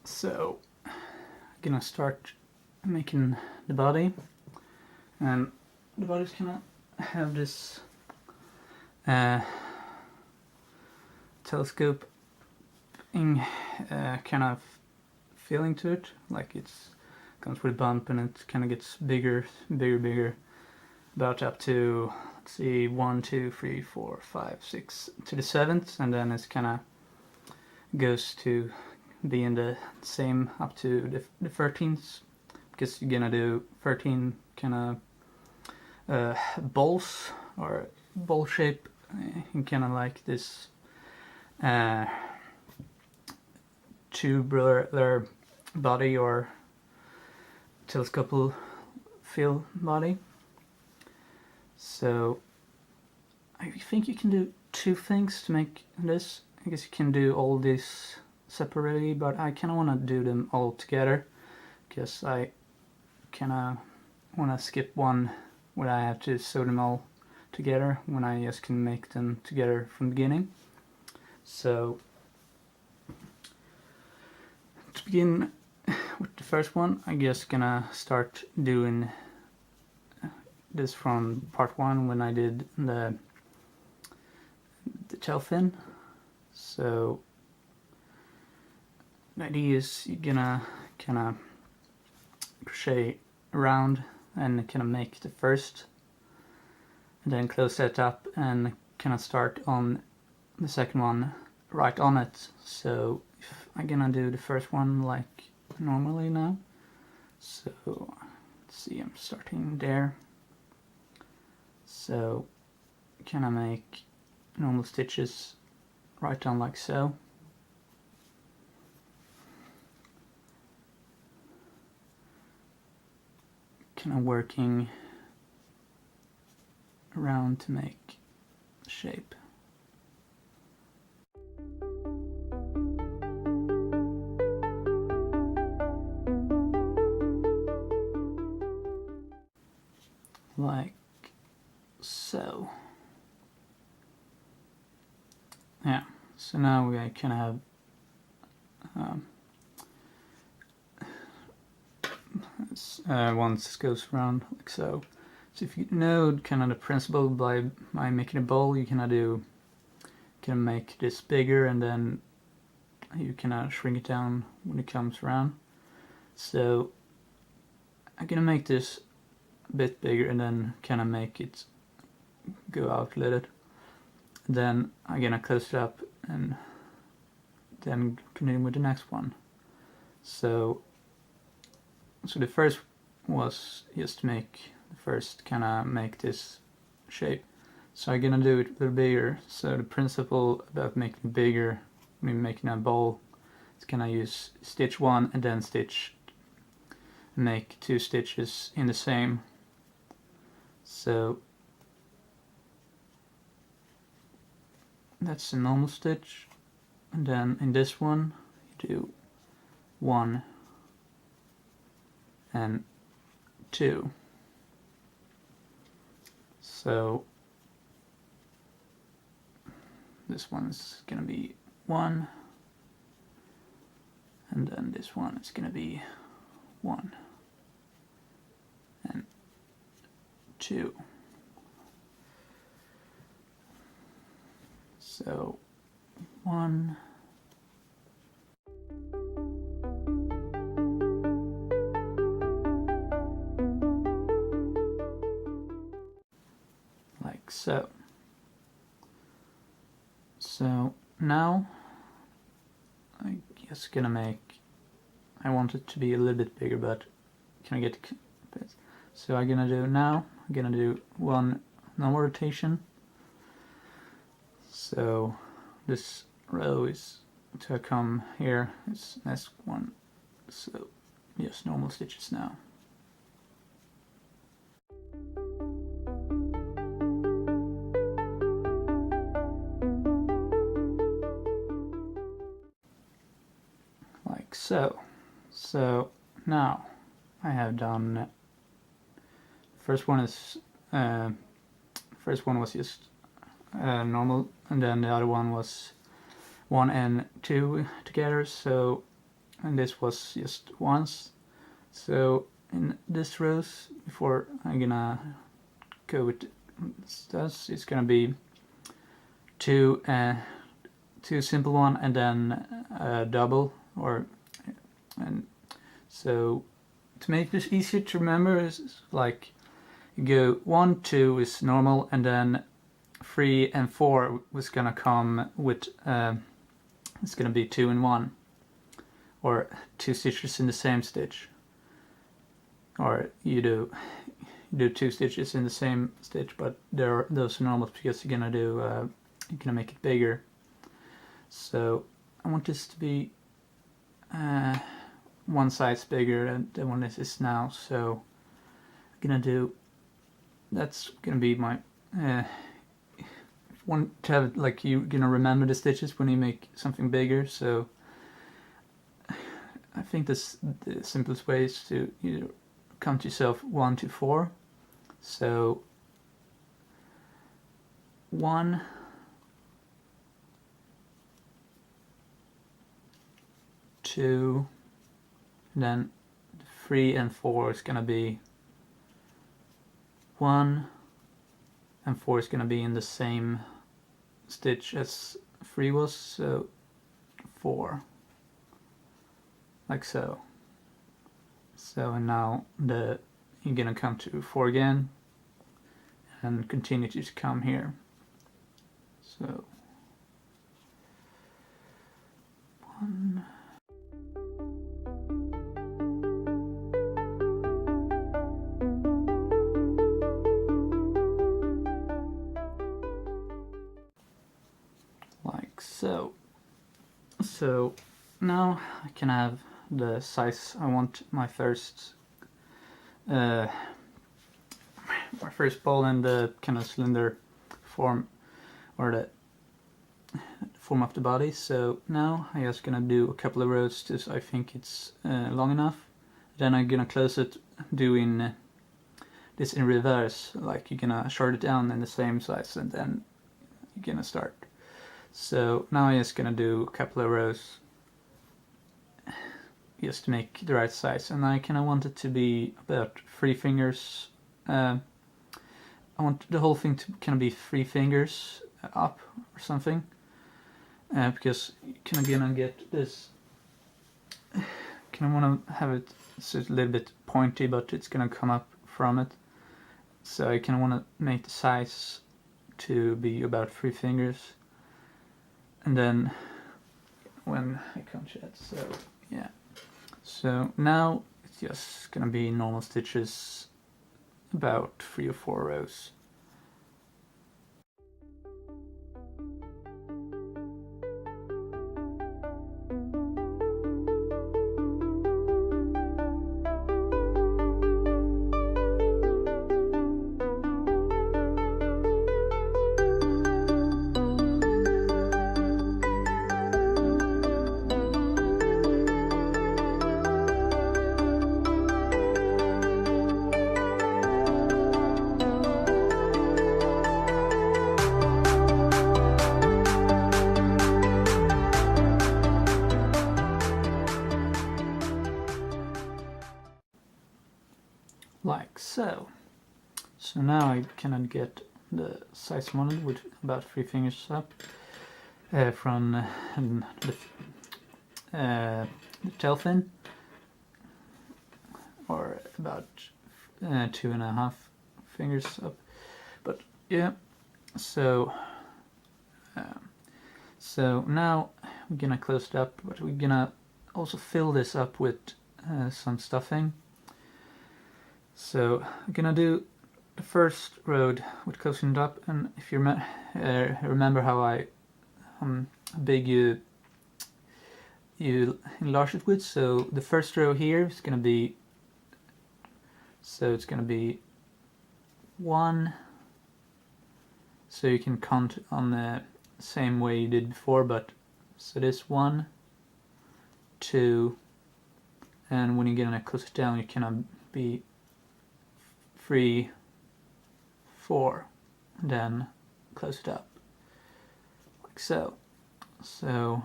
So I'm gonna start making the body, and the body's gonna have this telescoping kind of feeling to it, like it's comes with a bump and it kind of gets bigger, about up to, let's see, 1, 2, 3, 4, 5, 6 to the 7th, and then it's kind of goes to be in the same up to the 13th, because you're gonna do 13 kind of balls or ball shape, kind of like this tubular body or telescopal feel body. So I think you can do two things to make this. I guess you can do all this separately, but I kind of want to do them all together, because I kind of want to skip one where I have to sew them all together when I just can make them together from the beginning. So to begin with the first one, I guess gonna start doing this from part 1 when I did the tail fin. So the idea is you're gonna kind of crochet around and kind of make the first, and then close that up and kind of start on the second one right on it. So if I'm gonna do the first one like normally now, so let's see, I'm starting there. So kind of make normal stitches right down like so. Kind of working around to make shape. Like so. Yeah, so now we kind of have once this goes around like so. So if you know kind of the principle by making a bowl, you can make this bigger, and then you can shrink it down when it comes around. So I'm gonna make this a bit bigger and then kind of make it go out a little. Then I'm gonna close it up and then continue with the next one. So the first was just to make the first kind of make this shape. So I'm gonna do it a little bigger. So the principle about making bigger, I mean making a bowl, is gonna use stitch 1 and then make 2 stitches in the same. So that's a normal stitch, and then in this one you do 1 and 2. So this one's gonna be 1, and then this one is gonna be 1 and 2. So 1, like so. So now I guess I want it to be a little bit bigger, but can I get so I'm gonna do 1 normal rotation. So this row is to come here, it's next one, so just normal stitches now. Like so. So now I have done, first one was just normal, and then the other one was 1 and 2 together. So and this was just once. So in this rows, before I'm gonna go with this, it's gonna be two simple one and then a double, and so to make this easier to remember is like you go 1, 2 is normal, and then 3 and 4 was gonna come with it's gonna be 2 and 1, or 2 stitches in the same stitch, or you do 2 stitches in the same stitch, but those are normal because you're gonna make it bigger. So I want this to be one size bigger than what this is now. So I'm gonna do, that's gonna be my want to have, like, you're gonna remember the stitches when you make something bigger. So I think this the simplest way is to either count yourself 1 to 4. So 1, 2, then 3 and 4 is gonna be 1, and 4 is gonna be in the same stitch as 3 was, so 4, like so. So and now you're gonna come to 4 again and continue to come here. So 1, like so. So now I can have the size I want my first ball in the kind of cylinder form, or the form of the body. So now I'm just gonna do a couple of rows till I think it's long enough. Then I'm gonna close it doing this in reverse, like you're gonna short it down in the same size and then you're gonna start. So now I'm just gonna do a couple of rows just to make the right size, and I kind of want it to be about 3 fingers. I want the whole thing to kind of be 3 fingers up or something, because you kind of gonna get this. Kind of want to have it so it's a little bit pointy, but it's gonna come up from it. So I kind of want to make the size to be about 3 fingers, and then when I count it, so yeah. So now it's just gonna be normal stitches, about 3 or 4 rows. Like so. So now I cannot get the size I wanted with about 3 fingers up from the tail fin, or about 2.5 fingers up. But yeah, so so now we're gonna close it up, but we're gonna also fill this up with some stuffing. So I'm gonna do the first row with closing it up, and if you remember how big you enlarge it with, so the first row here is gonna be, so it's gonna be 1, so you can count on the same way you did before, but so this 1, 2, and when you're gonna close it down, you can be 3, 4, and then close it up like so. So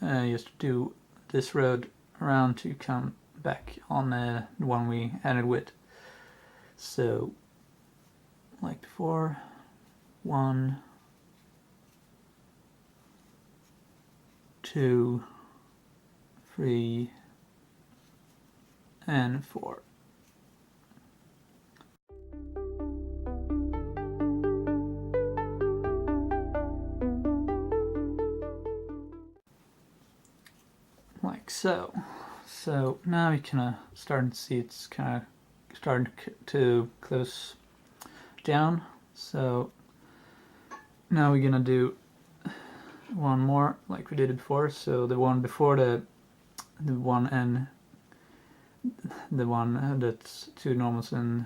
once, just do this road around to come back on the one we ended with. So, like before, 1, 2, 3, and 4. Like so. So now you kind of starting to see it's kind of starting to close down. So now we're gonna do one more like we did it before. So the one before the one and the one that's 2 normals and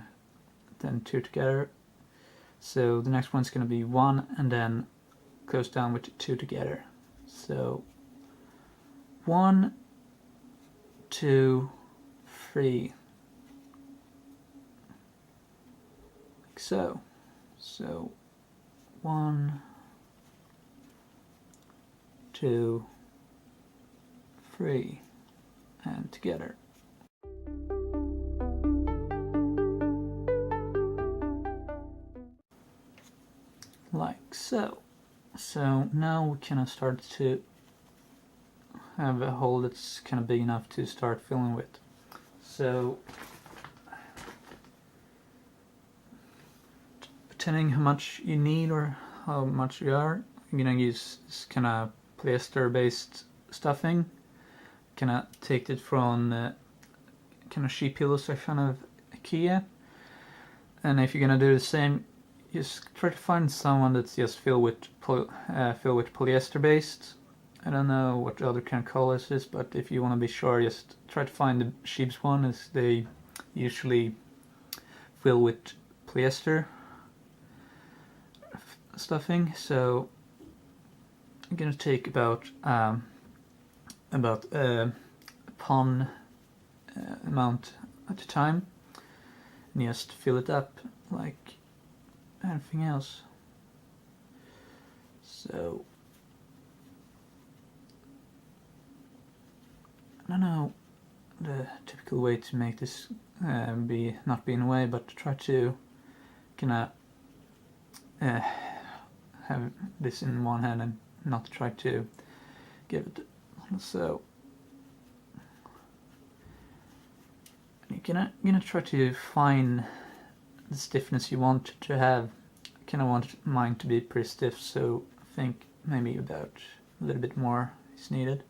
then 2 together. So the next one's gonna be 1 and then close down with 2 together. So 1, 2, 3, like so. So 1, 2, 3, and together. Like so. So now we kind of start to have a hole that's kind of big enough to start filling with. So depending how much you need or how much you are, I'm gonna use this kind of polyester based stuffing. Kind of take it from kind of sheep pillow section of IKEA, and if you're gonna do the same, just try to find someone that's just filled with polyester based. I don't know what other kind of colors is, but if you want to be sure, just try to find the sheep's one, as they usually fill with polyester stuffing. So I'm gonna take about a palm amount at a time and just fill it up like anything else. So I don't know the typical way to make this not be in a way, but try to kind of have this in one hand and not try to give it so. You're gonna try to find the stiffness you want to have. I kind of want mine to be pretty stiff, so I think maybe about a little bit more is needed.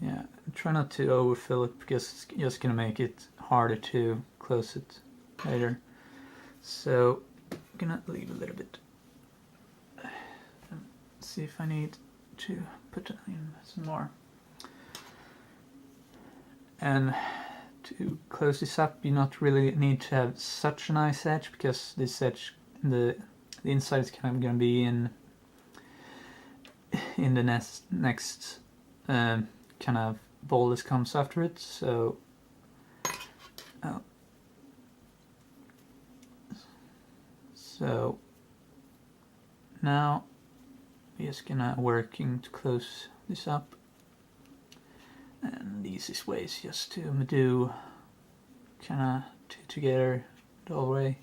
Yeah, try not to overfill it because it's just gonna make it harder to close it later. So I'm gonna leave a little bit and see if I need to put in some more. And to close this up, you not really need to have such a nice edge, because this edge, the inside is kind of gonna be in the next kind of bowl that comes after it. So so now we're just gonna working to close this up, and the easiest way is just to do kind of two together the whole way.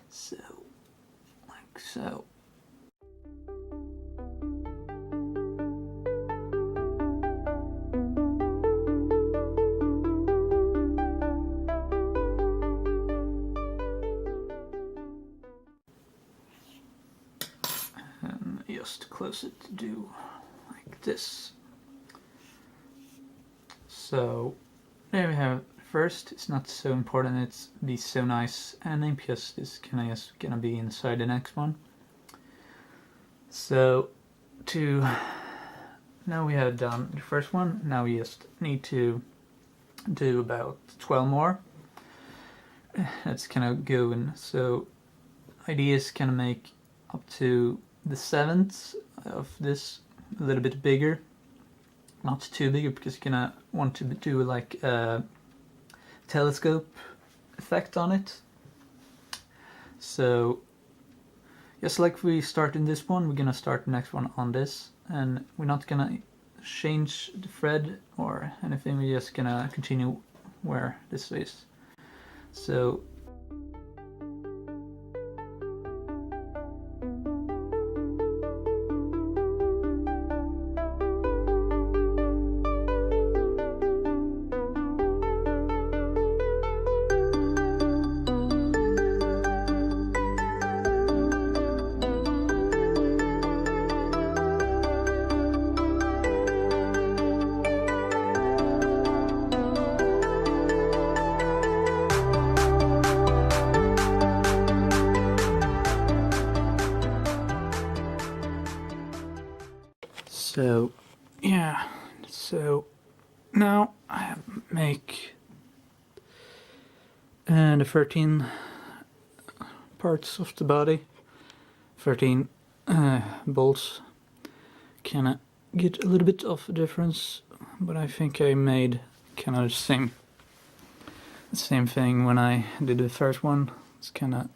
So like so. Just close it to do like this. So there we have it. First, it's not so important it's be so nice ending, because this kind of just gonna be inside the next one. So now we have done the first one. Now we just need to do about 12 more. That's kind of going. So idea is kind of make up to the 7th of this a little bit bigger, not too big, because you're gonna want to do like telescope effect on it. So just like we start in this one, we're gonna start the next one on this, and we're not gonna change the thread or anything, we're just gonna continue where this is. So yeah, so now I make the 13 parts of the body, 13 bolts. Kinda get a little bit of a difference, but I think I made kind of the same thing when I did the first one. It's kinda,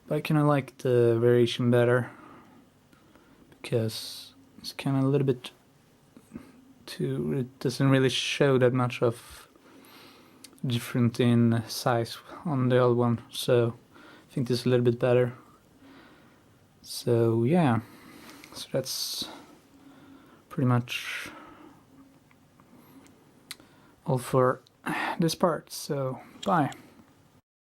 but I kinda like the variation better, because it's kinda a little bit too, it doesn't really show that much of different in size on the other one, so I think this is a little bit better. So yeah, so that's pretty much all for this part, so bye.